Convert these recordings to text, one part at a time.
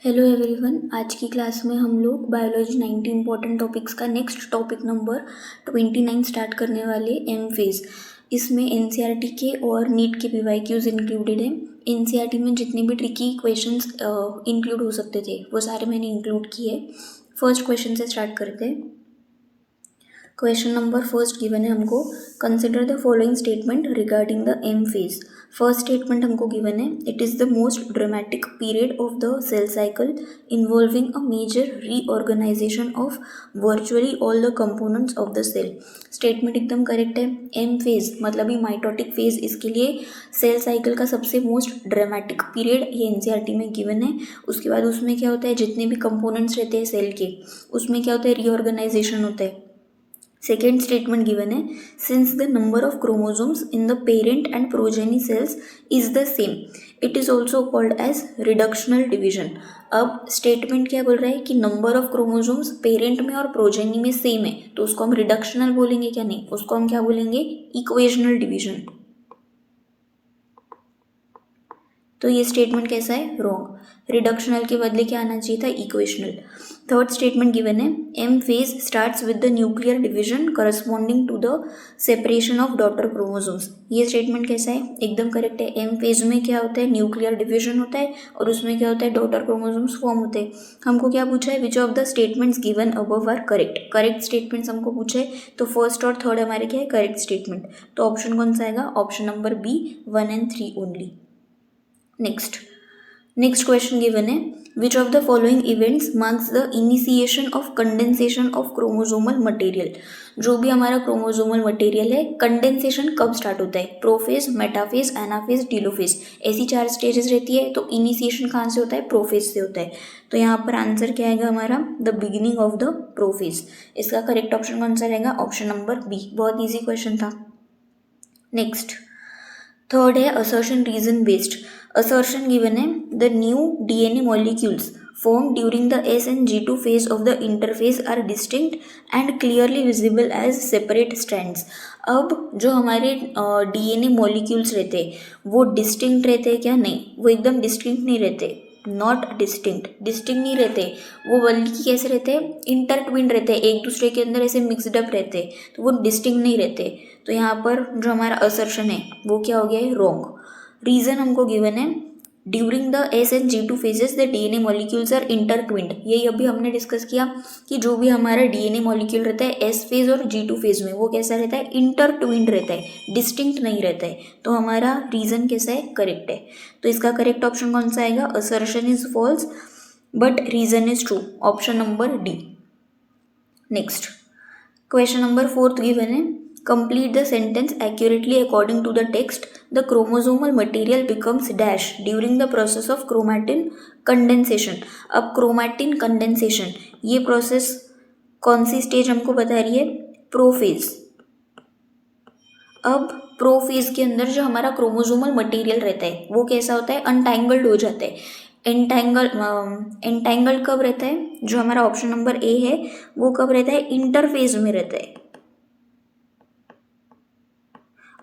Hello everyone, आज की class में हम लोग बायोलॉजी 90 इंपॉर्टेंट टॉपिक्स का नेक्स्ट टॉपिक नंबर 29 स्टार्ट करने वाले एम फेज। इसमें एनसीईआरटी के और नीट के पीवाईक्यूज इंक्लूडेड है। एनसीईआरटी में जितने भी ट्रिकी क्वेश्चंस इंक्लूड हो सकते थे वो सारे मैंने इंक्लूड किए। फर्स्ट क्वेश्चन से स्टार्ट करते हैं। क्वेश्चन नंबर फर्स्ट गिवन है हमको, consider the following statement regarding the M phase. First statement हमको गिवन है, it is the most dramatic period of the cell cycle involving a major reorganisation of virtually all the components of the cell. Statement एकदम correct है। M phase मतलब ही mitotic phase, इसके लिए cell cycle का सबसे most dramatic period ये NCERT में गिवन है। उसके बाद उसमें क्या होता है, जितने भी कंपोनेंट्स रहते हैं सेल के उसमें क्या होता है, रीऑर्गेनाइजेशन होता है। सेकेंड स्टेटमेंट गिवन है, since the number of chromosomes in the parent and progeny cells is the same it is also called as reductional division. अब स्टेटमेंट क्या बोल रहा है कि नंबर ऑफ क्रोमोसोम्स पेरेंट में और प्रोजेनी में सेम है, तो उसको हम रिडक्शनल बोलेंगे क्या? नहीं, उसको हम क्या बोलेंगे? Equational division. तो ये स्टेटमेंट कैसा है? रॉन्ग। रिडक्शनल के बदले क्या आना चाहिए था? इक्वेशनल। थर्ड स्टेटमेंट गिवन है, M phase starts with the nuclear division corresponding to the separation of daughter chromosomes. ये स्टेटमेंट कैसा है? एकदम करेक्ट है। एम फेज में क्या होता है? न्यूक्लियर डिवीजन होता है और उसमें क्या होता है? डॉटर क्रोमोसोम्स फॉर्म होते हैं। हमको क्या पूछा है? Which of the statements given above are correct. Correct statements हमको पूछे है, तो फर्स्ट और थर्ड हमारे क्या है? Correct statement. तो ऑप्शन कौन सा आएगा? Option number B, 1 and 3 only. Next question given है, which of the following events marks the initiation of condensation of chromosomal material. जो भी हमारा क्रोमोसोमल मटेरियल है, कंडेंसेशन कब स्टार्ट होता है? प्रोफेज, मेटाफेज, एनाफेज, टीलोफेज, ऐसी 4 स्टेजेस रहती है। तो इनिशिएशन कहाँ से होता है? प्रोफेज से होता है। तो यहाँ पर आंसर क्या आएगा हमारा? The beginning of the prophase. इसका करेक्ट ऑप्शन कौन सा रहेगा? Option number B. बहुत ईजी क्वेश्चन था। नेक्स्ट थर्ड है assertion reason based. Assertion given है, the new DNA molecules formed during the S and G2 phase of the interphase are distinct and clearly visible as separate strands। अब जो हमारे DNA molecules रहते हैं वो distinct रहते हैं क्या? नहीं, वो एकदम डिस्टिंक्ट नहीं रहते। नॉट डिस्टिंक्ट, डिस्टिंक्ट नहीं रहते वो, बल्कि कैसे रहते हैं? इंटरट्विन रहते हैं, एक दूसरे के अंदर ऐसे मिक्सड अप रहते हैं, तो वो डिस्टिंक्ट नहीं रहते। तो यहाँ पर जो हमारा असर्शन है वो क्या हो गया है? रॉन्ग। रीजन हमको गिवन है, during the S and G2 phases the DNA molecules are intertwined. यही अभी हमने डिस्कस किया कि जो भी हमारा डीएनए मॉलिक्यूल रहता है एस फेज और G2 फेज में वो कैसा रहता है? इंटरट्विन्ड रहता है, डिस्टिंक्ट नहीं रहता है। तो हमारा रीजन कैसा है? करेक्ट है। तो इसका करेक्ट ऑप्शन कौन सा आएगा? Assertion is false but reason is true, option number D. Next question number fourth given है, complete the sentence accurately according to the text. The chromosomal material becomes dash during the process of chromatin condensation। अब chromatin condensation ये process कौन सी stage हमको बता रही है? Prophase. अब प्रोफेज के अंदर जो हमारा क्रोमोसोमल मटेरियल रहता है वो कैसा होता है? अनटैंगल्ड हो जाता है। एंटैंगल्ड कब रहता है? जो हमारा ऑप्शन नंबर ए है वो कब रहता है? इंटरफेज में रहता है।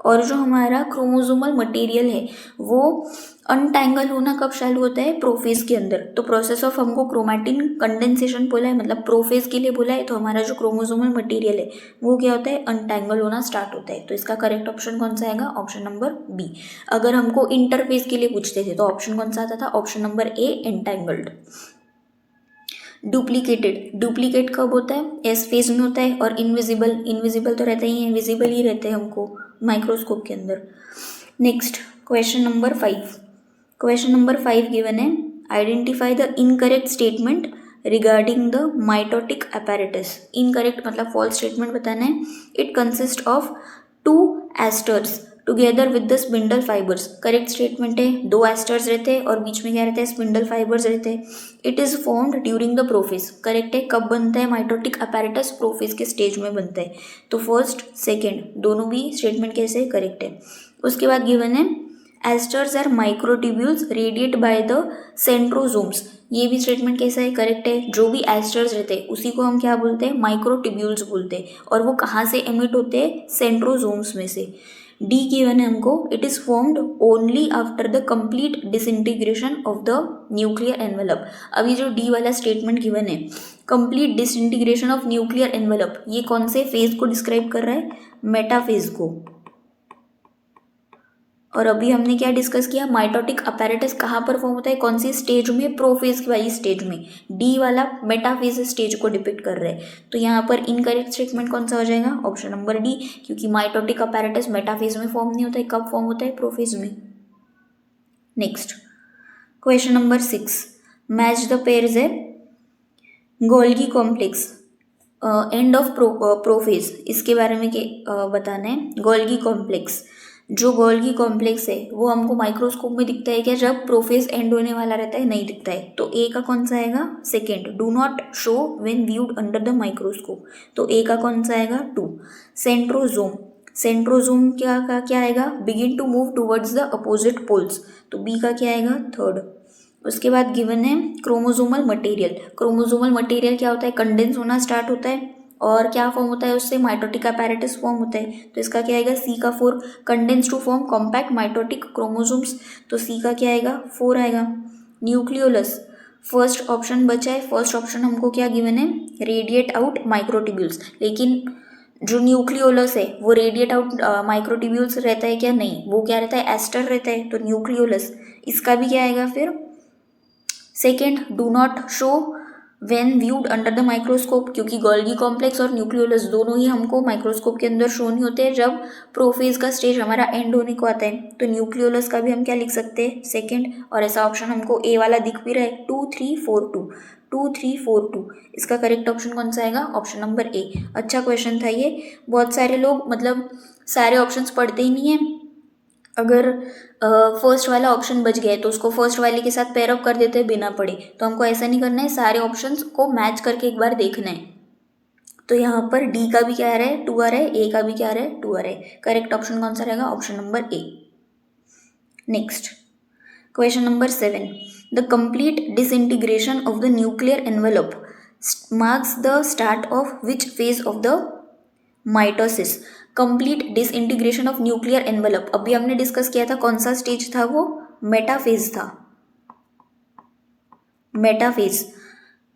और जो हमारा क्रोमोसोमल मटेरियल है वो अनटैंगल होना कब चालू होता है? प्रोफेज के अंदर। तो प्रोसेस ऑफ हमको क्रोमैटिन कंडेंसेशन बोला है, मतलब प्रोफेज के लिए बोला है। तो हमारा जो क्रोमोसोमल मटेरियल है वो क्या होता है? अनटैंगल होना स्टार्ट होता है। तो इसका करेक्ट ऑप्शन कौन सा आएगा? Option number B. अगर हमको इंटरफेज के लिए पूछते थे तो ऑप्शन कौन सा आता था? ऑप्शन नंबर ए, एंटैंगल्ड। डुप्लीकेट कब होता है? एस फेज में होता है। और इनविजिबल तो रहता ही है, विजिबल ही रहते हैं हमको माइक्रोस्कोप के अंदर। नेक्स्ट क्वेश्चन नंबर 5 गिवन है, identify the incorrect statement regarding the mitotic apparatus। Incorrect मतलब फॉल्स स्टेटमेंट बताना है। It consist of 2 asters together with the spindle fibres. Correct statement है, 2 एस्टर्स रहते हैं और बीच में क्या रहता है? स्पिंडल फाइबर्स रहते हैं। It is formed during the prophase. Correct है। कब बनता है माइटोटिक apparatus? प्रोफेज के स्टेज में बनता है। तो फर्स्ट सेकेंड दोनों भी स्टेटमेंट कैसे? करेक्ट है। उसके बाद गिवन है, asters are microtubules radiate by the centrosomes. ये भी स्टेटमेंट कैसा है? करेक्ट है। जो भी एस्टर्स रहते हैं उसी को हम क्या बोलते हैं? माइक्रोट्यूब्यूल्स बोलते हैं। और वो कहाँ से एमिट होते हैं? सेंट्रोसोम्स में से। डी गिवन है हमको, it is formed only after the complete disintegration of the nuclear envelope. अभी जो डी वाला स्टेटमेंट गिवन है, complete disintegration of nuclear envelope, ये कौन से फेज को डिस्क्राइब कर रहा है? मेटाफेज को। और अभी हमने क्या डिस्कस किया, माइटोटिक अपैरेटस कहाँ पर फॉर्म होता है, कौन सी स्टेज में? प्रोफेज वाली स्टेज में। डी वाला मेटाफेज स्टेज को डिपिक्ट कर रहा है, तो यहाँ पर इनकरेक्ट स्टेटमेंट कौन सा हो जाएगा? ऑप्शन नंबर डी, क्योंकि माइटोटिक अपैरेटस मेटाफेज में फॉर्म नहीं होता है, कब फॉर्म होता है? प्रोफेज में। Next question number 6, match the pairs है Golgi complex and of prophase, इसके बारे में बताना है। गोल्गी कॉम्प्लेक्स, जो गोल्गी कॉम्प्लेक्स है वो हमको माइक्रोस्कोप में दिखता है क्या? जब प्रोफेज एंड होने वाला रहता है, नहीं दिखता है। तो ए का कौन सा आएगा? Second, do not show when viewed under the microscope, तो ए का कौन सा आएगा? 2। सेंट्रोजोम, सेंट्रोजोम क्या आएगा? Begin to move towards the opposite poles, तो बी का क्या आएगा? 3rd। उसके बाद गिवन है क्रोमोजोमल मटेरियल। क्रोमोजोमल मटेरियल क्या होता है? कंडेंस होना स्टार्ट होता है और क्या फॉर्म होता है उससे? माइटोटिक अपैरेटस फॉर्म होता है, तो इसका क्या आएगा? सी का 4, condense to form compact mitotic chromosomes, तो सी का क्या आएगा? 4 आएगा। न्यूक्लियोलस, फर्स्ट ऑप्शन बचा है, फर्स्ट ऑप्शन हमको क्या गिवन है? रेडिएट आउट माइक्रोट्यूब्यूल्स, लेकिन जो न्यूक्लियोलस है वो रेडिएट आउट माइक्रोट्यूब्यूल्स रहता है क्या? नहीं, वो क्या रहता है? एस्टर रहता है, तो न्यूक्लियोलस, इसका भी क्या आएगा फिर? Second, do not show when viewed under the microscope, क्योंकि गोल्गी कॉम्प्लेक्स और न्यूक्लियोलस दोनों ही हमको माइक्रोस्कोप के अंदर शो नहीं होते हैं जब प्रोफेज का स्टेज हमारा एंड होने को आता है, तो न्यूक्लियोलस का भी हम क्या लिख सकते हैं? सेकेंड। और ऐसा ऑप्शन हमको ए वाला दिख भी रहा है, 2 3 4 2, 2 3 4 2, इसका करेक्ट ऑप्शन कौन सा आएगा? ऑप्शन नंबर ए। अच्छा क्वेश्चन था ये, बहुत सारे लोग मतलब सारे ऑप्शंस पढ़ते ही नहीं है। अगर फर्स्ट वाला ऑप्शन बच गया है तो उसको फर्स्ट वाले के साथ पेयर अप कर देते हैं बिना पढ़े, तो हमको ऐसा नहीं करना है, सारे ऑप्शंस को मैच करके एक बार देखना है। तो यहाँ पर डी का भी क्या आ रहा है? 2 आ रहा है, ए का भी क्या आ रहा है? 2 आ रहा है। करेक्ट ऑप्शन कौन सा रहेगा? Option number A. Next question number 7, the complete disintegration of the nuclear envelope marks the start of which phase of the mitosis. Complete disintegration of nuclear envelope, अभी हमने डिस्कस किया था, कौन सा स्टेज था वो? मेटाफेज था, मेटाफेज।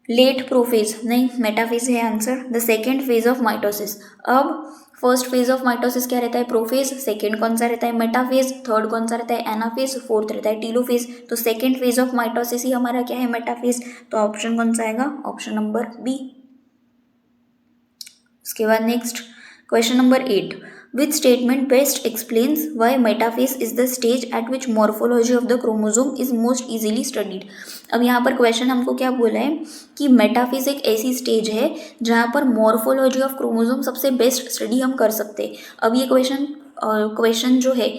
लेट प्रोफेज नहीं, मेटाफेज है answer. The second phase of mitosis, अब फर्स्ट फेज ऑफ माइटोसिस क्या रहता है? प्रोफेज। सेकेंड कौन सा रहता है? मेटाफेज। थर्ड कौन सा रहता है? एनाफेज। फोर्थ रहता है टीलोफेज। तो सेकेंड फेज ऑफ माइटोसिस ही हमारा क्या है? मेटाफेज। तो ऑप्शन कौन सा आएगा? Option number B. उसके बाद next question number 8, which statement best explains why metaphase is the stage at which morphology of the chromosome is most easily studied। अब यहाँ पर क्वेश्चन हमको क्या बोला है कि मेटाफेज एक ऐसी स्टेज है जहाँ पर मॉर्फोलॉजी ऑफ क्रोमोसोम सबसे बेस्ट स्टडी हम कर सकते हैं। अब ये क्वेश्चन जो है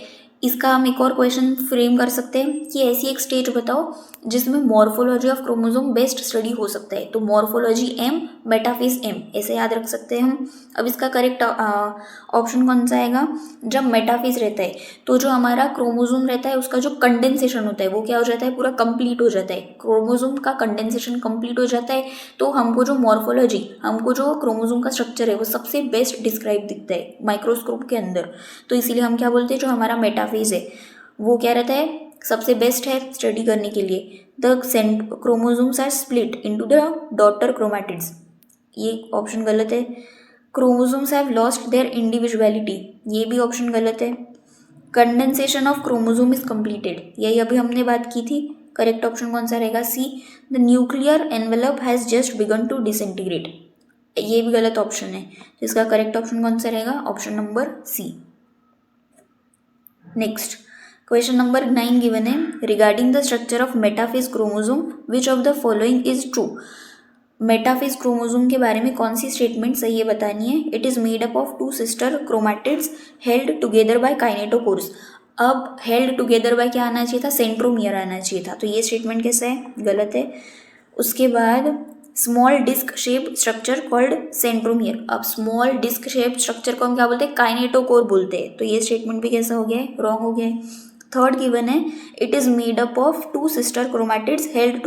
इसका हम एक और क्वेश्चन फ्रेम कर सकते हैं कि ऐसी एक स्टेज बताओ जिसमें morphology of chromosome best study हो सकता है, तो मॉर्फोलॉजी एम, मेटाफेज एम, ऐसे याद रख सकते हैं हम। अब इसका करेक्ट ऑप्शन कौन सा आएगा? जब मेटाफेज रहता है तो जो हमारा क्रोमोसोम रहता है उसका जो कंडेंसेशन होता है वो क्या हो जाता है? पूरा कंप्लीट हो जाता है, क्रोमोसोम का कंडेंसेशन कंप्लीट हो जाता है, तो हमको जो मॉर्फोलॉजी, हमको जो क्रोमोसोम का स्ट्रक्चर है वो सबसे बेस्ट डिस्क्राइब दिखता है माइक्रोस्कोप के अंदर। तो इसीलिए हम क्या बोलते हैं, जो हमारा मेटाफेज है वो क्या रहता है? सबसे बेस्ट है स्टडी करने के लिए। The chromosomes are split into the daughter chromatids, ये ऑप्शन गलत है। Chromosomes have lost their individuality, ये भी ऑप्शन गलत है। Condensation of chromosome is completed, यही अभी हमने बात की थी। करेक्ट ऑप्शन कौन सा रहेगा? C, the nuclear envelope has just began to disintegrate, ये भी गलत ऑप्शन है। तो इसका करेक्ट ऑप्शन कौन सा रहेगा? Option number C. Next question number 9 given है, regarding the structure of metaphase chromosome which of the following is true. Metaphase chromosome के बारे में कौन सी स्टेटमेंट सही है बतानी है। It is made up of 2 sister chromatids held together by kinetochores. अब हेल्ड टुगेदर बाय क्या आना चाहिए था? सेंट्रोमियर आना चाहिए था, तो ये स्टेटमेंट कैसा है? गलत है। उसके बाद small disc shape structure called centromere, अब स्मॉल डिस्क शेप स्ट्रक्चर को हम क्या बोलते हैं? काइनेटोकोर बोलते हैं, तो ये स्टेटमेंट भी कैसा हो गया है? रॉन्ग हो गया है। थर्ड गिवन है, it is made up of 2 sister chromatids held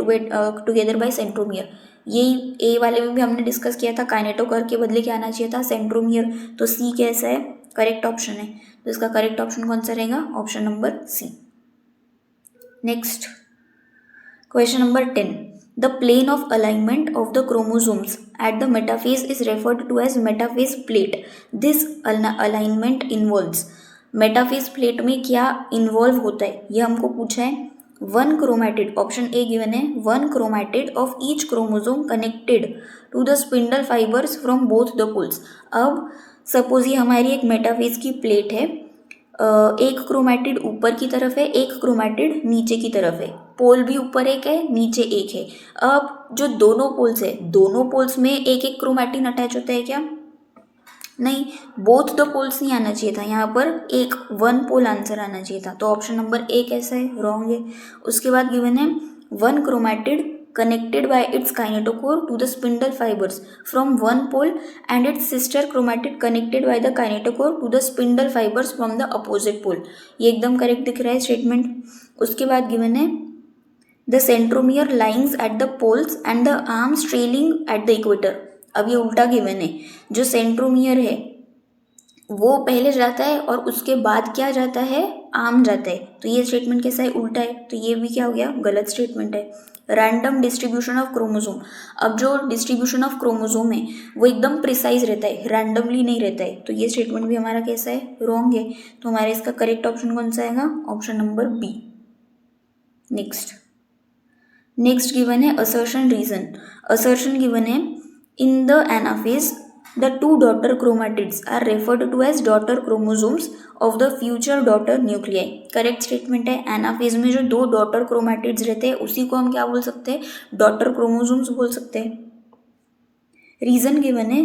together by centromere, यही ए वाले में भी हमने डिस्कस किया था, काइनेटोकोर के बदले क्या आना चाहिए था? सेंट्रोमियर, तो सी कैसा है? करेक्ट ऑप्शन है, तो इसका करेक्ट ऑप्शन कौन सा रहेगा? Option number C. Next question number 10, the plane of alignment of the chromosomes at the metaphase is referred to as metaphase plate. This alignment involves, metaphase plate में क्या involve होता है ये हमको पूछा है। One chromatid, option A given है, one chromatid of each chromosome connected to the spindle fibres from both the poles. अब सपोज ये हमारी एक मेटाफेज की प्लेट है, एक क्रोमैटिड ऊपर की तरफ है, एक क्रोमैटिड नीचे की तरफ है, पोल भी ऊपर एक है नीचे एक है। अब जो दोनों पोल्स है, दोनों पोल्स में एक एक क्रोमैटिन अटैच होता है क्या? नहीं, बोथ द पोल्स नहीं आना चाहिए था, यहाँ पर एक वन पोल आंसर आना चाहिए था, तो ऑप्शन नंबर ए कैसा है? रॉन्ग है। उसके बाद गिवन है one chromatid connected by its kinetochore to the spindle fibers from one pole and its sister chromatid connected by the kinetochore to the spindle fibers from the opposite pole। ये एकदम correct दिख रहा है statement. उसके बाद given है the centromere lines at the poles and the arms trailing at the equator. अब ये उल्टा गिवन है, जो सेंट्रोमियर है वो पहले जाता है और उसके बाद क्या जाता है? आर्म जाता है, तो ये स्टेटमेंट कैसा है? उल्टा है, तो ये भी क्या हो गया? गलत स्टेटमेंट है। रैंडम डिस्ट्रीब्यूशन ऑफ क्रोमोसोम, अब जो डिस्ट्रीब्यूशन ऑफ क्रोमोसोम है वो एकदम प्रिसाइज रहता है, रैंडमली नहीं रहता है, तो ये स्टेटमेंट भी हमारा कैसा है? रॉन्ग है। तो हमारे इसका करेक्ट ऑप्शन कौन सा आएगा? Option number B. Next given है असर्शन रीजन। असर्शन गिवन है in the anaphase the two daughter chromatids are referred to as daughter chromosomes of the future daughter nuclei। Correct statement है। Anaphase में जो दो daughter chromatids रहते हैं उसी को हम क्या बोल सकते हैं? डॉटर क्रोमोसोम्स बोल सकते हैं। रीजन गिवन है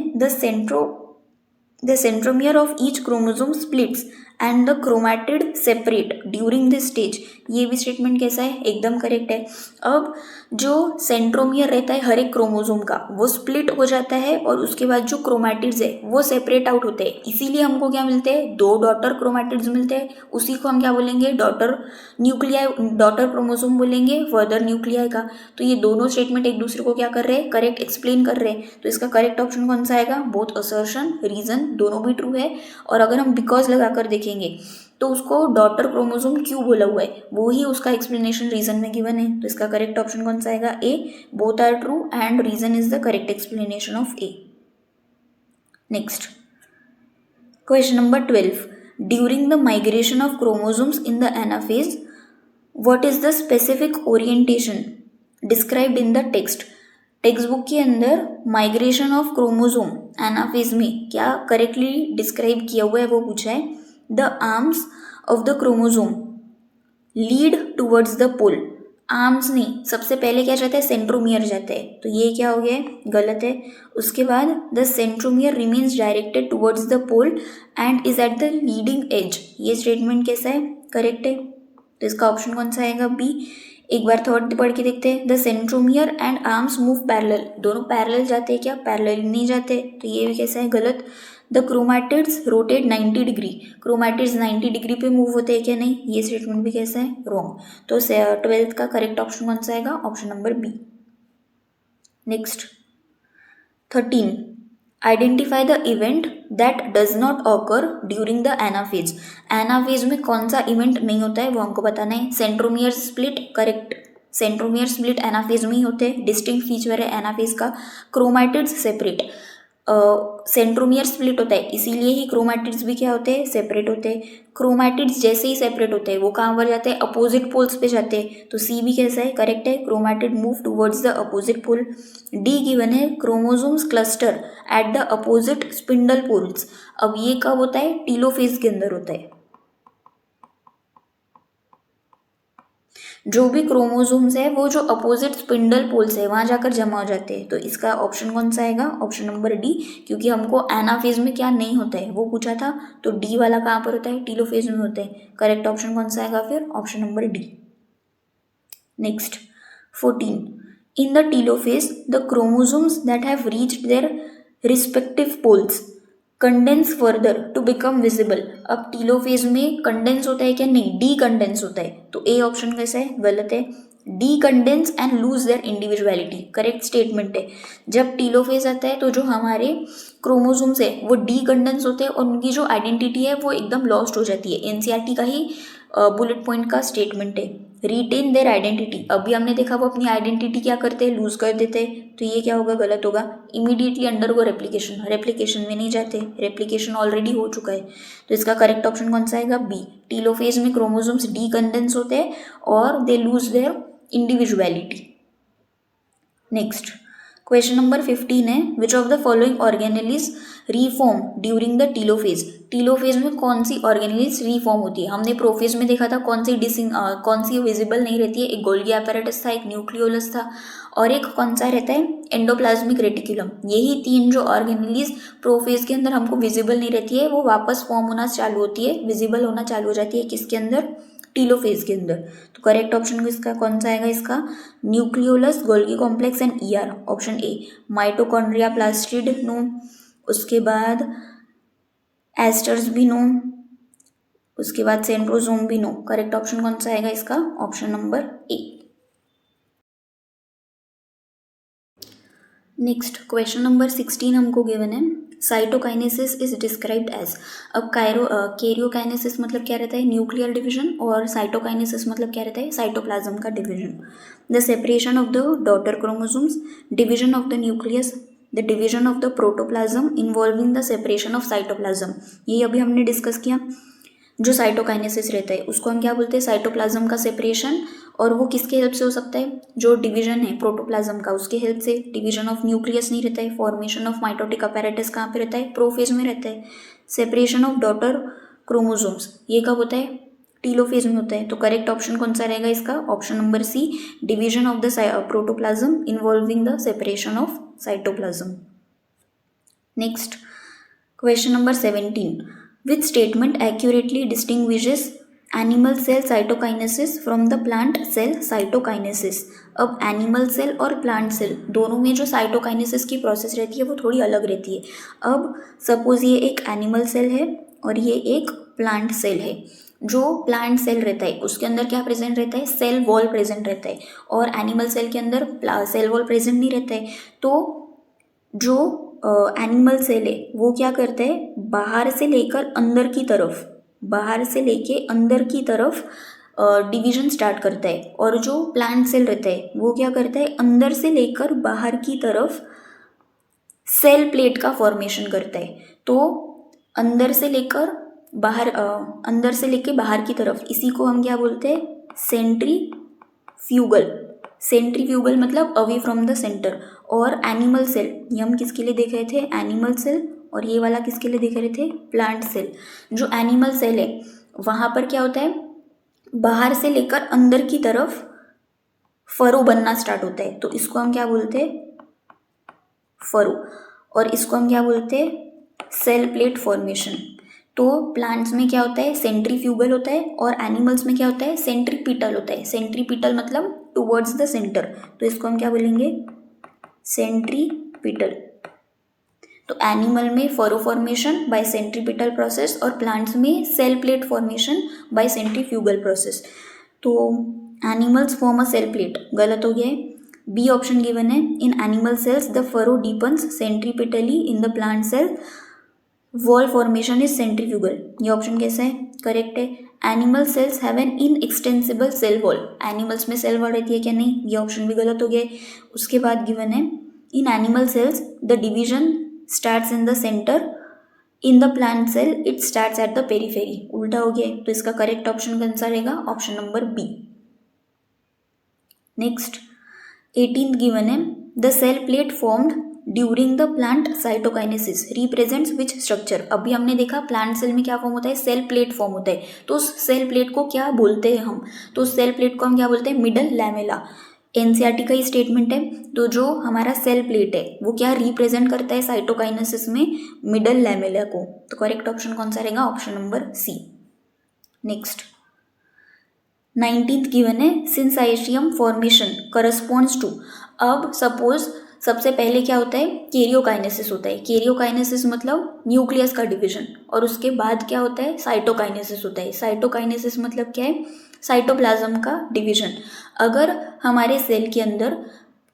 the centromere of each chromosome splits and the chromatid separate during this stage। ये भी स्टेटमेंट कैसा है? एकदम करेक्ट है। अब जो सेंट्रोमियर रहता है हर एक क्रोमोसोम का वो स्प्लिट हो जाता है और उसके बाद जो क्रोमैटिड्स है वो सेपरेट आउट होते हैं, इसीलिए हमको क्या मिलते हैं? दो डॉटर क्रोमैटिड्स मिलते हैं, उसी को हम क्या बोलेंगे? डॉटर न्यूक्लियाई, डॉटर क्रोमोसोम बोलेंगे फर्दर न्यूक्लियाई का। तो ये दोनों स्टेटमेंट एक दूसरे को क्या कर रहे हैं? करेक्ट एक्सप्लेन कर रहे हैं, तो इसका करेक्ट ऑप्शन कौन सा आएगा? बोथ असर्शन रीजन दोनों भी ट्रू है। और अगर हम बिकॉज लगाकर देखेंगे तो उसको डॉटर क्रोमोसोम क्यों बोला हुआ है वो ही उसका एक्सप्लेनेशन रीजन में गिवन है, तो इसका करेक्ट ऑप्शन कौन सा आएगा? A, both are true and reason is the correct explanation of A. Next question number 12, during the migration of chromosomes in the anaphase what is the specific orientation described in the text. Text book के अंदर migration of chromosome anaphase में क्या correctly describe किया हुआ है वो पूछा है। The arms of the chromosome lead towards the pole. Arms नहीं, सबसे पहले क्या जाता है? सेंट्रोमियर जाता है, तो ये क्या हो गया? गलत है। उसके बाद the centromere remains directed towards the pole and is at the leading edge. ये स्टेटमेंट कैसा है? करेक्ट है, तो इसका ऑप्शन कौन सा आएगा? बी। एक बार थर्ड पढ़ के देखते हैं। The centromere and arms move parallel, दोनों पैरेलल जाते हैं क्या? पैरेलल नहीं जाते, तो ये भी कैसा है? गलत। The chromatids rotate 90 degree, chromatids 90 degree पे मूव होते हैं क्या? नहीं, ये स्टेटमेंट भी कैसा है? रॉन्ग। तो 12th का करेक्ट ऑप्शन कौन सा आएगा? Option number B. Next 13, identify the event that does not occur during the anaphase. Anaphase में कौन सा इवेंट नहीं होता है वो हमको बताना है। Centromere split, correct, centromere split anaphase में ही होते हैं, डिस्टिंक्ट फीचर है एनाफेज का। क्रोमैटिड्स सेपरेट, सेंट्रोमियर स्प्लिट होता है इसीलिए ही क्रोमैटिड्स भी क्या होते हैं? सेपरेट होते हैं। क्रोमैटिड्स जैसे ही सेपरेट होते हैं वो कहाँ पर जाते हैं? अपोजिट पोल्स पे जाते हैं, तो सी भी कैसा है? करेक्ट है, chromatid move towards the opposite pole. D given है chromosomes cluster at the opposite spindle poles. अब ये कब होता है? टीलोफेज के अंदर होता है। जो भी क्रोमोसोम्स है वो जो अपोजिट स्पिंडल पोल्स है वहाँ जाकर जमा हो जाते हैं, तो इसका ऑप्शन कौन सा आएगा? ऑप्शन नंबर डी, क्योंकि हमको एनाफेज में क्या नहीं होता है वो पूछा था, तो डी वाला कहाँ पर होता है? टीलोफेज में होता है। करेक्ट ऑप्शन कौन सा आएगा फिर? Option number D. Next 14, in the telophase the chromosomes that have reached their respective poles condense further to become visible. अब टीलोफेज में कंडेंस होता है क्या? नहीं, डी कंडेंस होता है, तो ए ऑप्शन कैसा है? गलत है। Decondense and lose there individuality, correct statement है। जब टीलोफेज आता है तो जो हमारे क्रोमोसोम्स है वो डीकंडेंस होते हैं और उनकी जो आइडेंटिटी है वो एकदम लॉस्ट हो जाती है। एनसीईआरटी का ही बुलेट पॉइंट का स्टेटमेंट है। रिटेन देयर आइडेंटिटी, अभी हमने देखा वो अपनी आइडेंटिटी क्या करते हैं, लूज कर देते हैं, तो ये क्या होगा, गलत होगा। इमीडिएटली अंडरगो रेप्लिकेशन, रेप्लिकेशन में नहीं जाते, रेप्लिकेशन ऑलरेडी हो चुका है, तो इसका करेक्ट ऑप्शन कौन सा आएगा, बी। टीलोफेज में क्रोमोसोम्स डीकंडेंस होते हैं और they lose their individuality. Next question number 15 है, which of the following organelle is reform during the telophase. Telophase में कौन सी ऑर्गेनेल्स रीफॉर्म होती है। हमने प्रोफेज में देखा था कौन सी विजिबल नहीं रहती है, एक गोल्गी एपेरेटस था, एक न्यूक्लियोलस था और एक कौन सा रहता है, एंडोप्लाज्मिक रेटिकुलम। यही तीन जो ऑर्गेनेल्स प्रोफेज के अंदर हमको विजिबल नहीं रहती है वो वापस फॉर्म होना चालू होती है, विजिबल होना चालू हो जाती है, किसके अंदर, टीलोफेज के अंदर। तो करेक्ट ऑप्शन इसका कौन सा आएगा, इसका nucleolus, Golgi complex and ER, option A. Mitochondria, plastid no, उसके बाद एस्टर्स भी नो, उसके बाद सेंट्रोसोम भी नो। करेक्ट ऑप्शन कौन सा आएगा इसका, option number A. Next question number 16 हमको गिवन है, साइटोकाइनेसिस इज डिस्क्राइब्ड एज। अब कैरियोकाइनेसिस मतलब क्या रहता है, न्यूक्लियर डिवीजन, और साइटोकाइनेसिस मतलब क्या रहता है, साइटोप्लाज्म का division. The separation of the daughter chromosomes, division of the nucleus, the division of the protoplasm involving the separation of cytoplasm. ये अभी हमने डिस्कस किया। जो साइटोकाइनेसिस रहता है उसको हम क्या बोलते हैं, साइटोप्लाज्म का सेपरेशन, और वो किसके हेल्प से हो सकता है, जो डिवीजन है प्रोटोप्लाज्म का उसके हेल्प से। डिवीजन ऑफ न्यूक्लियस नहीं रहता है। फॉर्मेशन ऑफ माइटोटिक अपैरेटस कहाँ पे रहता है, प्रोफेज में रहता है। सेपरेशन ऑफ डॉटर क्रोमोसोम्स ये कब होता है, टीलोफेज में होता है। तो करेक्ट ऑप्शन कौन सा रहेगा इसका, option number C, division of the protoplasm involving the separation of cytoplasm. Next question number 17, which statement accurately distinguishes animal cell cytokinesis from the plant cell cytokinesis. अब एनिमल सेल और plant cell दोनों में जो cytokinesis की process रहती है वो थोड़ी अलग रहती है। अब सपोज ये एक एनिमल सेल है और ये एक प्लांट सेल है। जो प्लांट सेल रहता है उसके अंदर क्या प्रेजेंट रहता है, सेल वॉल प्रेजेंट रहता है, और एनिमल सेल के अंदर सेल वॉल प्रेजेंट नहीं रहता है। तो जो एनिमल सेल है वो क्या करता है, बाहर से लेकर अंदर की तरफ, बाहर से लेके अंदर की तरफ डिवीजन स्टार्ट करता है, और जो प्लांट सेल रहता है वो क्या करता है, अंदर से लेकर बाहर की तरफ सेल प्लेट का फॉर्मेशन करता है। तो अंदर से लेकर बाहर, अंदर से लेके बाहर की तरफ, इसी को हम क्या बोलते हैं, सेंट्रीफ्यूगल। सेंट्रीफ्यूगल मतलब अवे फ्रॉम द सेंटर। और एनिमल सेल ये हम किसके लिए देख रहे थे, एनिमल सेल, और ये वाला किसके लिए देख रहे थे, प्लांट सेल। जो एनिमल सेल है वहाँ पर क्या होता है, बाहर से लेकर अंदर की तरफ फरो बनना स्टार्ट होता है, तो इसको हम क्या बोलते हैं, फरो, और इसको हम क्या बोलते हैं, सेल प्लेट फॉर्मेशन। तो प्लांट्स में क्या होता है, सेंट्रीफ्यूगल होता है, और एनिमल्स में क्या होता है, सेंट्रीपिटल होता है। सेंट्रीपिटल मतलब टुवर्ड्स द सेंटर, तो इसको हम क्या बोलेंगे, सेंट्रीपिटल। तो एनिमल में furrow formation by centripetal process, और प्लांट्स में cell plate formation by centrifugal process. तो animals form a cell plate, गलत हो गया है, बी ऑप्शन गिवन है। In animal cells the furrow deepens centripetally, in the plant cell wall formation is centrifugal. ये option कैसा है, करेक्ट है। Animal cells have an inextensible cell wall, animals में सेल वॉल रहती है क्या, नहीं, ये ऑप्शन भी गलत हो गया है। उसके बाद गिवन है, in animal cells the division starts in the centre, in the plant cell it starts at the periphery, उल्टा हो गया है। तो इसका करेक्ट ऑप्शन कौन सा रहेगा, option number B. Next 18th given है, the cell plate formed during the plant cytokinesis represents which structure. अभी हमने देखा प्लांट सेल में क्या फॉर्म होता है, सेल प्लेट फॉर्म होता है। तो उस सेल प्लेट को क्या बोलते हैं हम, तो उस सेल प्लेट को हम क्या बोलते हैं, मिडल लैमेला। एनसीईआरटी का ही स्टेटमेंट है। तो जो हमारा सेल प्लेट है वो क्या रिप्रेजेंट करता है साइटोकाइनेसिस में, मिडल लैमेला को। तो करेक्ट ऑप्शन कौन सा रहेगा, option number C. Next 19th given है, सिंसाइशियम फॉर्मेशन करस्पॉन्ड्स टू। अब सपोज सबसे पहले क्या होता है, कैरियोकाइनेसिस होता है। कैरियोकाइनेसिस मतलब न्यूक्लियस का डिवीजन, और उसके बाद क्या होता है, साइटोकाइनेसिस होता है। साइटोकाइनेसिस मतलब क्या है, साइटोप्लाज्म का डिवीजन। अगर हमारे सेल के अंदर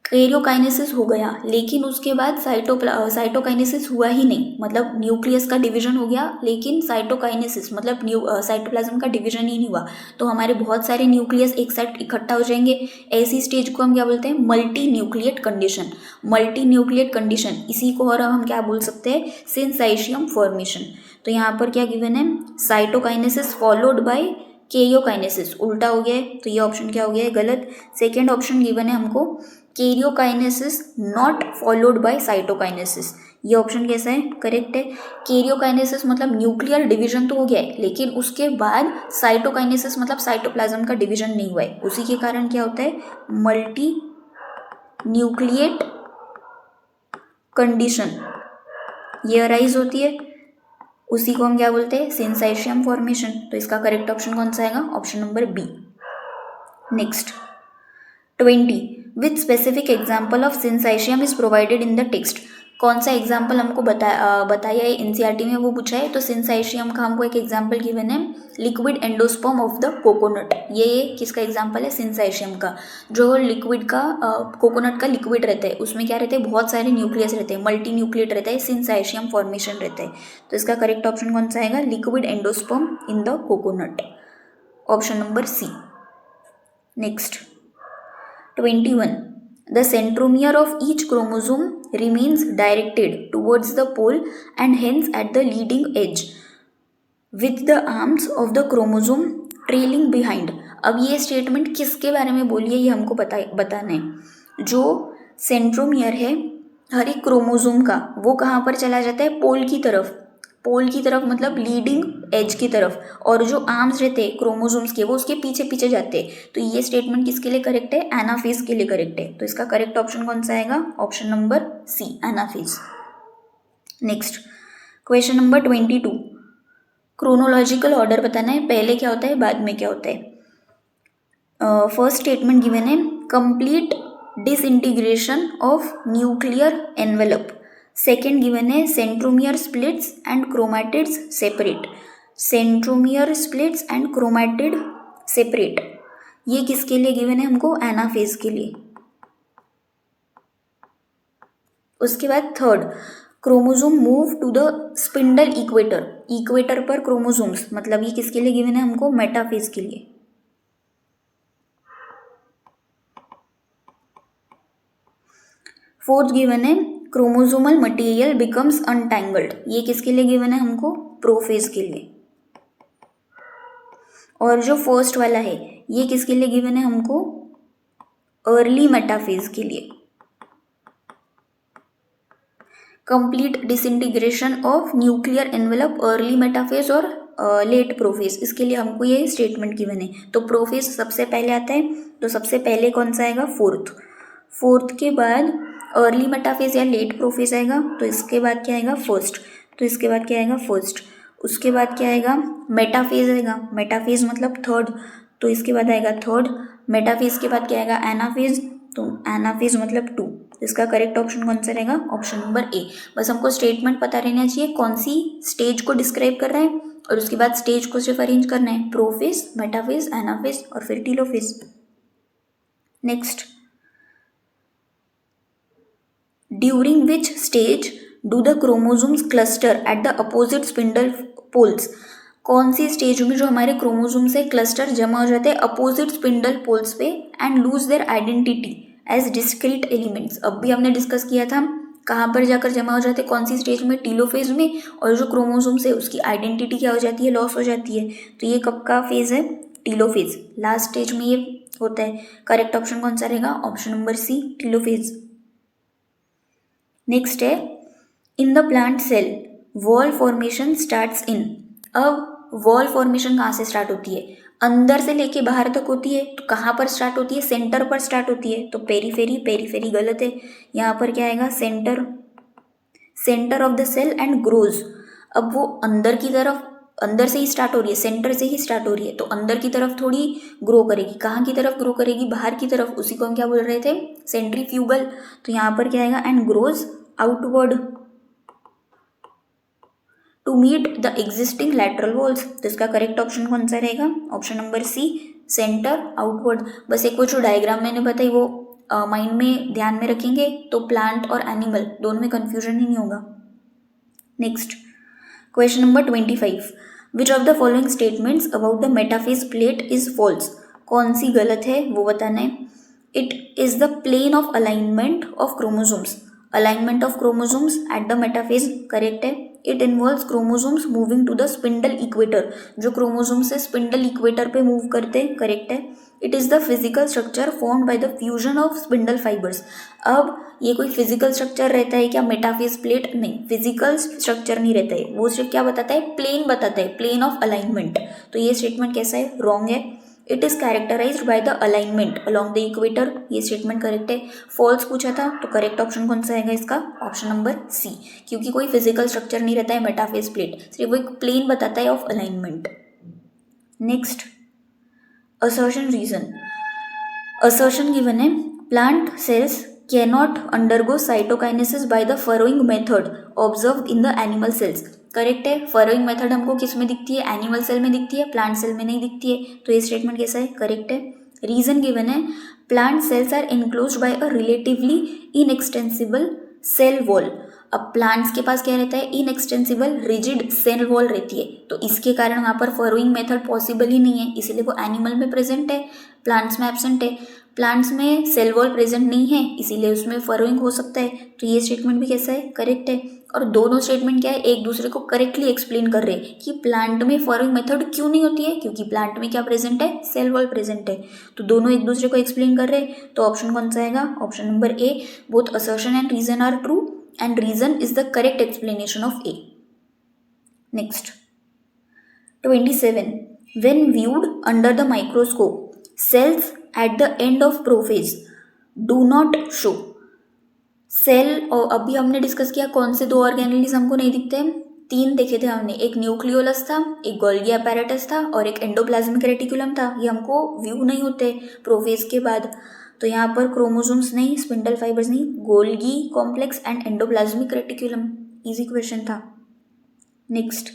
कैरियोकाइनेसिस हो गया लेकिन उसके बाद साइटोकाइनेसिस हुआ ही नहीं, मतलब न्यूक्लियस का डिवीजन हो गया लेकिन साइटोकाइनेसिस मतलब साइटोप्लाज्म का डिवीजन ही नहीं हुआ, तो हमारे बहुत सारे न्यूक्लियस एक साथ इकट्ठा हो जाएंगे। ऐसी स्टेज को हम क्या बोलते हैं? Multi nucleate condition. Multi nucleate condition, इसी को और हम क्या बोल सकते हैं? Syncytium formation. तो यहाँ पर क्या गिवन है? Cytokinesis followed by karyokinesis. उल्टा हो गया है, तो ये ऑप्शन क्या हो गया है? गलत। सेकेंड ऑप्शन गिवन है हमको karyokinesis not followed by cytokinesis. ये ऑप्शन कैसा है? करेक्ट है। कैरियोकाइनेसिस मतलब न्यूक्लियर डिवीजन तो हो गया है लेकिन उसके बाद साइटोकाइनेसिस मतलब साइटोप्लाज्म का डिवीजन नहीं हुआ है, उसी के कारण क्या होता है? मल्टी न्यूक्लिएट कंडीशन ये अराइज होती है, उसी को हम क्या बोलते हैं? Syncytium formation. तो इसका करेक्ट ऑप्शन कौन सा आएगा? Option number B. Next 20 with specific example of syncytium is provided in the text. कौन सा एग्जाम्पल हमको बताया है एनसीईआरटी में, वो पूछा है। तो सिंसाइशियम का हमको एक एग्जाम्पल गिवन है, liquid endosperm of the coconut. ये किसका एग्जाम्पल है? सिंसाइशियम का। जो लिक्विड का कोकोनट का लिक्विड रहता है उसमें क्या रहता है? बहुत सारे न्यूक्लियस रहते हैं, मल्टी न्यूक्लिएट रहता है, सिंसाइशियम फॉर्मेशन रहता है। तो इसका करेक्ट ऑप्शन कौन सा आएगा? Liquid endosperm in the coconut, option number C. Next 21 the centromere of each chromosome remains directed towards the pole and hence at the leading edge with the arms of the chromosome trailing behind। अब ये statement किसके बारे में बोली है ये हमको बताना है। जो सेंट्रोमियर है हर एक क्रोमोसोम का, वो कहाँ पर चला जाता है? पोल की तरफ। पोल की तरफ मतलब लीडिंग एज की तरफ, और जो आर्म्स रहते हैं क्रोमोसोम्स के वो उसके पीछे पीछे जाते हैं। तो ये स्टेटमेंट किसके लिए करेक्ट है? एनाफेज के लिए करेक्ट है। तो इसका करेक्ट ऑप्शन कौन सा आएगा? Option number C, anaphase. Next question number 22, chronological order बताना है, पहले क्या होता है बाद में क्या होता है। फर्स्ट स्टेटमेंट गिवन है, complete disintegration of nuclear envelope. Second given है, centromere splits and chromatids separate. Centromere splits and chromatid separate, ये किसके लिए गिवन है हमको? एनाफेज के लिए। उसके बाद third, chromosome move to the spindle equator. Equator पर क्रोमोसोम्स, मतलब ये किसके लिए गिवन है हमको? मेटाफेज के लिए। फोर्थ गिवन है, क्रोमोसोमल मटेरियल बिकम्स अनटैंगल्ड। ये किसके लिए गिवन है हमको? प्रोफेज के लिए। और जो फर्स्ट वाला है ये किसके लिए गिवन है हमको? अर्ली मेटाफेज के लिए। Complete disintegration of nuclear envelope, early metaphase और लेट प्रोफेज, इसके लिए हमको ये स्टेटमेंट गिवन है। तो प्रोफेज सबसे पहले आता है, तो सबसे पहले कौन सा आएगा? फोर्थ। फोर्थ के बाद अर्ली मेटाफेज या लेट प्रोफेज आएगा, तो इसके बाद क्या आएगा? फर्स्ट। तो इसके बाद क्या आएगा? फर्स्ट। उसके बाद क्या आएगा? मेटाफेज आएगा। मेटाफेज मतलब थर्ड, तो इसके बाद आएगा थर्ड। मेटाफेज के बाद क्या आएगा? एनाफेज। तो एनाफेज मतलब टू। इसका करेक्ट ऑप्शन कौन सा रहेगा? ऑप्शन नंबर ए। बस हमको स्टेटमेंट पता रहना चाहिए कौन सी स्टेज को डिस्क्राइब कर रहा है, और उसके बाद स्टेज को सिर्फ अरेंज करना है, प्रोफेज, मेटाफेज, एनाफेज और फिर telophase. Next, during which stage do the chromosomes cluster at the opposite spindle poles. कौन सी स्टेज में जो हमारे क्रोमोसोम से क्लस्टर जमा हो जाते हैं अपोजिट स्पिंडल पोल्स पे and lose their identity as discrete elements. अब भी हमने डिस्कस किया था कहाँ पर जाकर जमा हो जाते हैं, कौन सी स्टेज में? टीलोफेज में। और जो क्रोमोसोम से उसकी आइडेंटिटी क्या हो जाती है? लॉस हो जाती है। तो ये कब का फेज है? टीलोफेज, लास्ट स्टेज में ये होता है। करेक्ट ऑप्शन कौन सा रहेगा? Option number C, telophase. Next है, in the plant cell wall formation starts in. अब वॉल फॉर्मेशन कहाँ से स्टार्ट होती है? अंदर से लेके बाहर तक होती है। तो कहाँ पर स्टार्ट होती है? सेंटर पर स्टार्ट होती है। तो पेरीफेरी, पेरीफेरी गलत है। यहाँ पर क्या आएगा? Centre, centre of the cell and grows. अब वो अंदर की तरफ, अंदर से ही स्टार्ट हो रही है, सेंटर से ही स्टार्ट हो रही है, तो अंदर की तरफ थोड़ी ग्रो करेगी। कहाँ की तरफ ग्रो करेगी? बाहर की तरफ। उसी को हम क्या बोल रहे थे? सेंट्रीफ्यूगल। तो यहाँ पर क्या आएगा? And grows outward to meet the existing lateral walls. तो इसका करेक्ट ऑप्शन कौन सा रहेगा? Option number C, centre outward. बस एक वो जो डायग्राम मैंने बताई वो माइंड में ध्यान में रखेंगे तो प्लांट और एनिमल दोनों में कन्फ्यूजन ही नहीं होगा। Next question number 25, which of the following statements about the metaphase plate is false. कौन सी गलत है वो बताना है। It is the plane of alignment of chromosomes. Alignment of chromosomes at the metaphase correct है। It involves chromosomes moving to the spindle equator, जो chromosome से स्पिंडल इक्वेटर पे मूव करते करेक्ट है। It is the physical structure formed by the fusion of spindle fibres. अब ये कोई physical structure रहता है क्या मेटाफेज प्लेट? नहीं, फिजिकल स्ट्रक्चर नहीं रहता है, वो सिर्फ क्या बताता है, प्लेन बताता है, प्लेन ऑफ अलाइनमेंट। तो ये स्टेटमेंट कैसा है, रॉन्ग है। It is characterised by the alignment along the equator, ये स्टेटमेंट करेक्ट है। फॉल्स पूछा था तो करेक्ट ऑप्शन कौन सा आएगा इसका, ऑप्शन नंबर सी, क्योंकि कोई फिजिकल स्ट्रक्चर नहीं रहता है मेटाफेज प्लेट, सिर्फ वो एक प्लेन बताता है of alignment. Next assertion reason. Assertion given है, plant cells cannot undergo cytokinesis by the following method observe in the animal cells. Correct है, फॉलोइंग मेथड हमको किस में दिखती है, एनिमल सेल में दिखती है, प्लांट सेल में नहीं दिखती है, तो ये स्टेटमेंट कैसा है, करेक्ट है। रीजन गिवन है, plant cells are enclosed by a relatively inextensible cell wall. अब प्लांट्स के पास क्या रहता है, इनएक्सटेंसिबल रिजिड सेल वॉल रहती है, तो इसके कारण वहाँ पर फॉलोइंग मेथड पॉसिबल ही नहीं है, इसीलिए वो एनिमल में प्रेजेंट है, प्लांट्स में एब्सेंट है। प्लांट्स में सेल वॉल प्रेजेंट नहीं है, इसीलिए उसमें फॉलोइंग हो सकता है, तो ये स्टेटमेंट भी कैसा है, करेक्ट है। और दोनों स्टेटमेंट क्या है, एक दूसरे को करेक्टली एक्सप्लेन कर रहे हैं कि प्लांट में फॉलोइंग मेथड क्यों नहीं होती है, क्योंकि प्लांट में क्या प्रेजेंट है, सेल वॉल प्रेजेंट है, तो दोनों एक दूसरे को एक्सप्लेन कर रहे हैं। तो ऑप्शन कौन सा आएगा, option number A, both assertion and reason are true and reason is the correct explanation of A. Next 27, when viewed under the microscope, cells at the end of prophase do not show. Cell, और अभी हमने discuss किया कौन से दो organelles हमको नहीं दिखते हैं, तीन देखे थे हमने, एक न्यूक्लियोलस था, एक गोल्गी apparatus था और एक एंडोप्लाज्मिक रेटिकुलम था, ये हमको व्यू नहीं होते प्रोफेज के बाद। तो यहाँ पर क्रोमोसोम्स नहीं, स्पिंडल फाइबर्स नहीं, Golgi complex and endoplasmic reticulum, easy question था। Next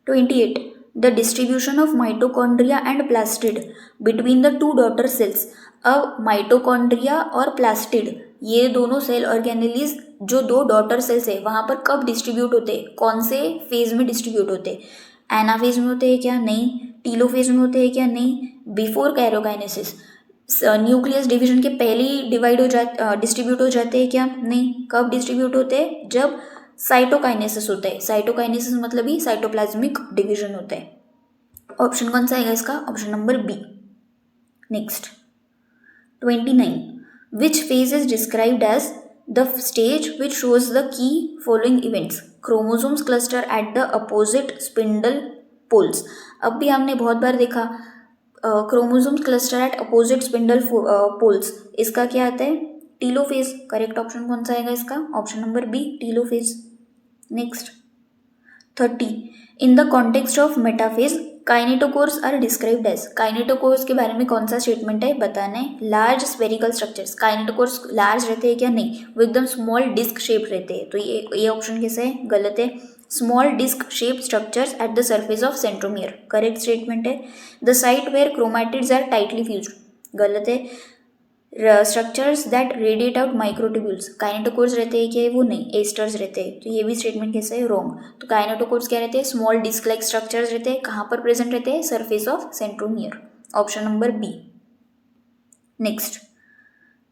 28, the distribution of mitochondria and plastid between the two daughter cells. अब माइटोकॉन्ड्रिया और प्लास्टिड ये दोनों सेल ऑर्गेनेलिज जो दो डॉटर सेल्स है वहाँ पर कब डिस्ट्रीब्यूट होते हैं, कौन से फेज में डिस्ट्रीब्यूट होते हैं, एनाफेज में होते हैं क्या, नहीं, टीलोफेज में होते हैं क्या, नहीं, बिफोर कैरोकाइनेसिस, न्यूक्लियस डिवीजन के पहले ही डिस्ट्रीब्यूट हो जाते हैं क्या, नहीं, कब डिस्ट्रीब्यूट होते हैं, जब साइटोकाइनेसिस होता है, साइटोकाइनेसिस मतलब ही साइटोप्लाज्मिक डिवीजन होता है। ऑप्शन कौन सा आएगा इसका, option number B. Next 29, which phase is described as the stage which shows the key following events, chromosomes cluster at the opposite spindle poles। अब भी हमने बहुत बार देखा chromosomes cluster at opposite spindle poles, इसका क्या आता है, टीलोफेज। करेक्ट ऑप्शन कौन सा आएगा इसका, option number B, telophase. Next 30, in the context of metaphase kinetochores are described as. Kinetochores के बारे में कौन सा स्टेटमेंट है बताना है, large spherical structures. Kinetochores large रहते हैं क्या, नहीं, वो एकदम स्मॉल डिस्क शेप रहते हैं, तो ये ऑप्शन कैसा है, गलत है। Small disc shape structures at the surface of centromere, correct statement है। The site where chromatids are tightly fused, गलत है। Structures that radiate out microtubules, kinetochores रहते हैं क्या, वो नहीं, एस्टर्स रहते हैं, तो ये भी स्टेटमेंट कैसा है, रॉन्ग। तो काइनेटोकोर्स क्या रहते हैं, स्मॉल डिस्क लाइक स्ट्रक्चर्स रहते हैं, कहाँ पर प्रेजेंट रहते हैं, surface of centromere, option number B. Next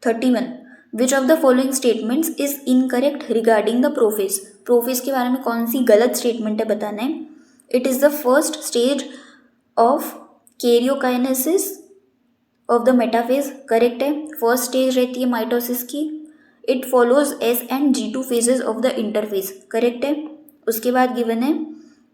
31, which of the following statements is incorrect regarding the prophase. Prophase के बारे में कौन सी गलत स्टेटमेंट है बताना है। It is the first stage of karyokinesis of the metaphase, correct है, फर्स्ट स्टेज रहती है माइटोसिस की। It follows S and G2 phases of the interphase, correct है। उसके बाद गिवन है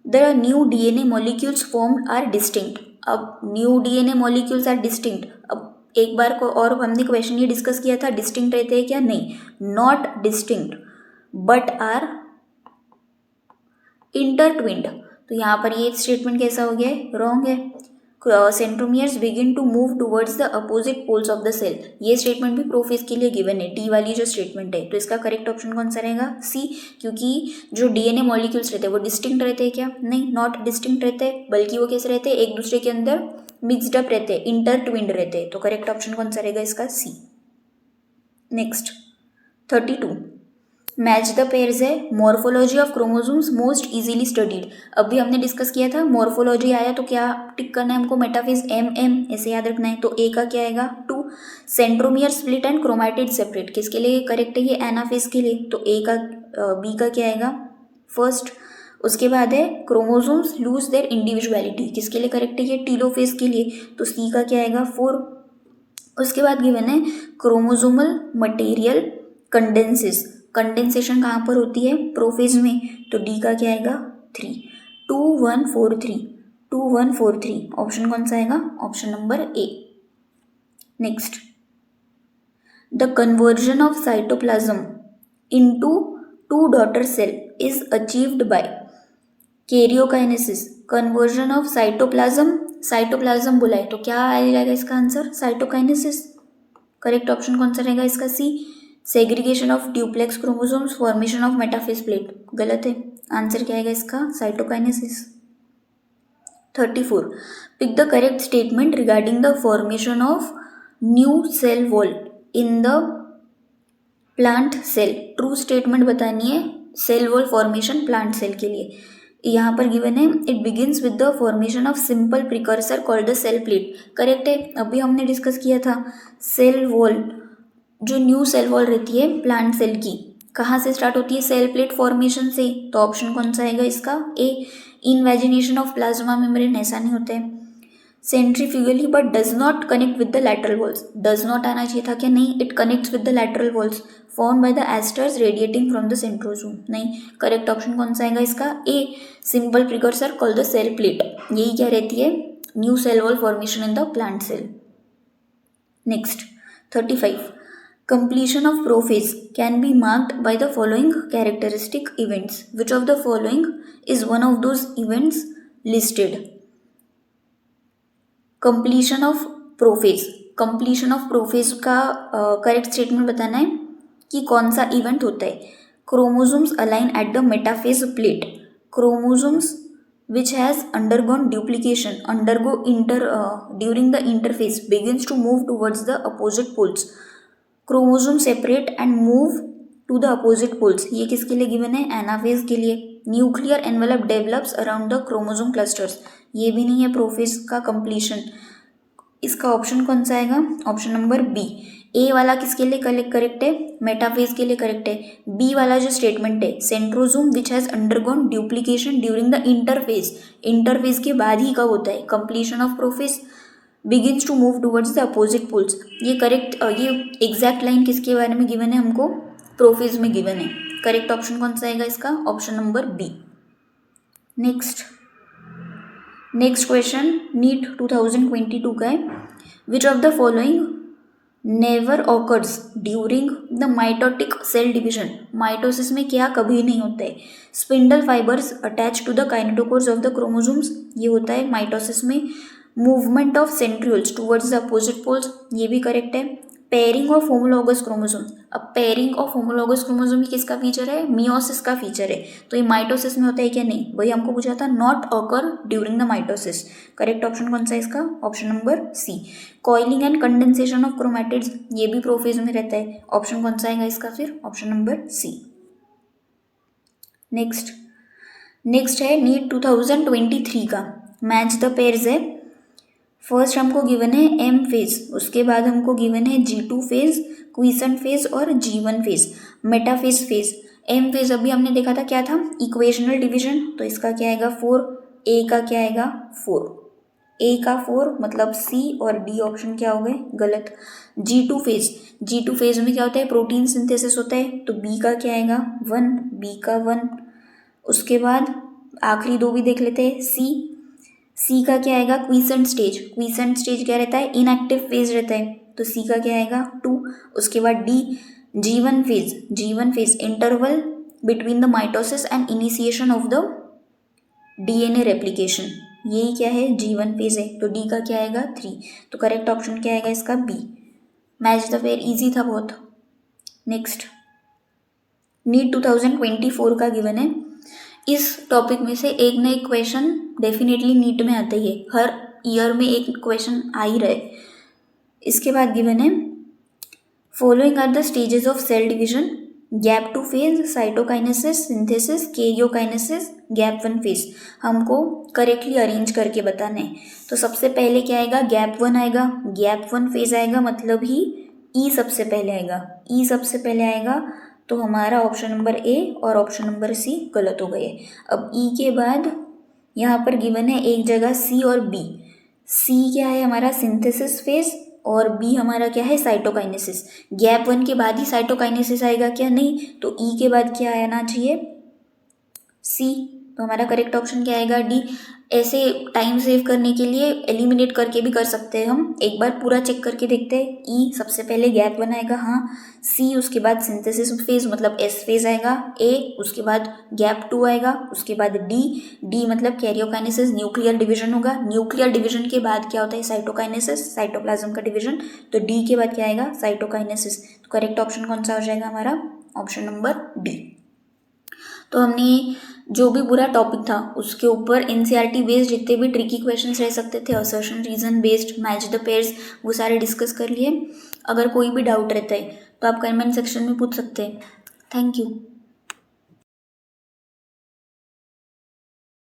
the new DNA molecules formed are distinct. अब new DNA molecules are distinct, अब एक बार को और हमने क्वेश्चन ये डिस्कस किया था, डिस्टिंक्ट रहते हैं क्या, नहीं, नॉट डिस्टिंक्ट बट आर इंटरट्विन्ड, तो यहाँ पर ये स्टेटमेंट कैसा हो गया है, रॉन्ग है। Centromeres begin to move towards the opposite poles of the cell. ये स्टेटमेंट भी प्रोफेज के लिए गिवन है, डी वाली जो स्टेटमेंट है। तो इसका करेक्ट ऑप्शन कौन सा रहेगा? सी, क्योंकि जो डीएनए मॉलिक्यूल्स रहते हैं वो डिस्टिंक्ट रहते हैं क्या? नहीं, नॉट डिस्टिंक्ट रहते हैं, बल्कि वो कैसे रहते हैं? एक दूसरे के अंदर मिक्सड अप रहते हैं, इंटरट्विन्ड रहते हैं। तो करेक्ट ऑप्शन कौन सा रहेगा इसका? सी। नेक्स्ट 32, मैच द पेयर्स है morphology of chromosomes most easily studied. अभी हमने डिस्कस किया था, मॉर्फोलॉजी आया तो क्या टिक करना है हमको? मेटाफेज एम ऐसे याद रखना है। तो ए का क्या आएगा? 2। Centromere split and chromatid separate, किसके लिए करेक्ट है? ये एनाफेज के लिए। तो ए का बी का क्या आएगा? फर्स्ट। उसके बाद है क्रोमोसोम्स लूज देयर इंडिविजुअलिटी, किसके लिए करेक्ट है? ये टीलोफेज के लिए। तो सी का क्या आएगा? 4। उसके बाद गिवन है क्रोमोसोमल मटेरियल कंडेंसेस, कंडेंसेशन कहाँ पर होती है? प्रोफेज में। तो डी का क्या आएगा? 3। 2143, 2143 ऑप्शन कौन सा आएगा? Option number A. Next, the conversion of cytoplasm into two daughter cell is achieved by karyokinesis. Conversion of cytoplasm, cytoplasm बोला है तो क्या आएगा इसका आंसर? साइटोकाइनेसिस। करेक्ट ऑप्शन कौन सा रहेगा इसका? C. Segregation of duplex chromosomes, formation of metaphase plate, गलत है। आंसर क्या आएगा इसका? Cytokinesis. 34, pick the correct statement regarding the formation of new cell wall in the plant cell. True statement बतानी है cell wall formation plant cell के लिए। यहाँ पर गिवन है it begins with the formation of simple precursor called the cell plate, correct है। अभी हमने डिस्कस किया था सेल वॉल, जो न्यू सेल वॉल रहती है प्लांट सेल की, कहाँ से स्टार्ट होती है? सेल प्लेट फॉर्मेशन से। तो ऑप्शन कौन सा आएगा इसका? A. Invagination of plasma membrane, ऐसा नहीं होता है। Centrifugally but does not connect with the lateral walls, does not आना चाहिए था क्या? नहीं, it connects with the lateral walls formed by the asters radiating from the centrosome. नहीं, करेक्ट ऑप्शन कौन सा आएगा इसका? A. Simple precursor called the cell plate, यही क्या रहती है? New cell wall formation in the plant cell. Next 35, completion of prophase can be marked by the following characteristic events. Which of the following is one of those events listed? completion of prophase, completion of prophase का correct statement बताना है कि कौन सा event होता है। Chromosomes align eight the metaphase plate, chromosomes which has undergone duplication during the interphase begins to move towards the opposite poles. Chromosome separate and move to the opposite poles, ये किसके लिए गिवन है? Anaphase के लिए। Nuclear envelope develops around the chromosome clusters, ये भी नहीं है प्रोफेज का कंप्लीशन। इसका ऑप्शन कौन सा आएगा? Option number B. ए वाला किसके लिए करेक्ट है? मेटाफेज के लिए करेक्ट है। बी वाला जो स्टेटमेंट है centrosome which has undergone duplication during the interphase, interphase के बाद ही कब होता है? Completion of prophase begins to move towards the opposite poles। ये करेक्ट, ये एग्जैक्ट लाइन किसके बारे में गिवन है हमको? प्रोफेज में गिवन है। करेक्ट ऑप्शन कौन सा आएगा इसका? Option number B. Next question NEET 2022 का है। Which of the following never occurs during the mitotic cell division. Mitosis में क्या कभी नहीं होता है? Spindle fibres attach to the kinetochores of the chromosomes, ये होता है माइटोसिस में। Movement of centrioles towards the opposite poles, ये भी करेक्ट है। पेयरिंग ऑफ होमोलॉगस क्रोमोसोम, अब पेयरिंग ऑफ होमोलॉगस क्रोमोसोम किसका फीचर है? मियोसिस का फीचर है। तो ये माइटोसिस में होता है क्या? नहीं, वही हमको पूछा था, not occur during the mitosis. Correct option कौन सा है इसका? Option number C. Coiling and condensation of chromatids, ये भी प्रोफेज में रहता है। ऑप्शन कौन सा आएगा इसका फिर? Option number C. नेक्स्ट है नीट 2023 का मैच द पेयर्स है। फर्स्ट हमको गिवन है एम फेज, उसके बाद हमको गिवन है G2 फेज, क्वीसेंट फेज और G1 phase, metaphase phase. M phase अभी हमने देखा था क्या था? इक्वेशनल डिवीजन, तो इसका क्या आएगा? 4। ए का क्या आएगा? 4। ए का 4 मतलब सी और डी ऑप्शन क्या हो गए? गलत। G2 फेज में क्या होता है? प्रोटीन सिंथेसिस होता है, तो बी का क्या आएगा? 1, बी का 1। उसके बाद आखिरी दो भी देख लेते हैं। सी का क्या आएगा? क्वीसेंट स्टेज क्या रहता है? इनएक्टिव फेज रहता है, तो सी का क्या आएगा? 2। उसके बाद D G1 phase interval between the mitosis and initiation of the DNA replication, यही क्या है, G1 फेज है, तो डी का क्या आएगा 3। तो करेक्ट ऑप्शन क्या आएगा इसका B. Match the pair easy था बहुत। नेक्स्ट, नीट 2024 का गिवन है। इस टॉपिक में से एक ना एक क्वेश्चन डेफिनेटली नीट में आता ही है, हर ईयर में एक क्वेश्चन आ ही रहे। इसके बाद गिवन है, following are the stages of cell division, gap 2 phase, cytokinesis, synthesis, karyokinesis, gap 1 phase. हमको करेक्टली अरेंज करके बताना है। तो सबसे पहले क्या आएगा, गैप 1 आएगा, गैप 1 फेज आएगा, मतलब ही ई सबसे पहले आएगा, ई सबसे पहले आएगा। तो हमारा ऑप्शन नंबर ए और ऑप्शन नंबर सी गलत हो गए। अब ई के बाद यहाँ पर गिवन है एक जगह सी और बी। सी क्या है हमारा सिंथेसिस फेज और बी हमारा क्या है साइटोकाइनेसिस। गैप 1 के बाद ही साइटोकाइनेसिस आएगा क्या, नहीं, तो ई के बाद क्या आना चाहिए, सी। तो हमारा करेक्ट ऑप्शन क्या आएगा, डी। ऐसे टाइम सेव करने के लिए एलिमिनेट करके भी कर सकते हैं हम, एक बार पूरा चेक करके देखते हैं। ई सबसे पहले गैप 1 आएगा, हाँ। सी उसके बाद सिंथेसिस फेज मतलब एस फेज आएगा, ए उसके बाद गैप 2 आएगा, उसके बाद डी, डी मतलब कैरियोकाइनेसिस, न्यूक्लियर डिवीजन होगा। न्यूक्लियर डिवीजन के बाद क्या होता है, साइटोकाइनेसिस, साइटोप्लाज्म का डिवीजन। तो डी के बाद क्या आएगा, साइटोकाइनेसिस। तो करेक्ट ऑप्शन कौन सा हो जाएगा हमारा, ऑप्शन नंबर डी। तो हमने जो भी पूरा टॉपिक था उसके ऊपर एनसीईआरटी बेस्ड जितने भी ट्रिकी क्वेश्चंस रह सकते थे, assertion reason based, match the pairs, वो सारे डिस्कस कर लिए। अगर कोई भी डाउट रहता है तो आप कमेंट सेक्शन में पूछ सकते हैं। Thank you.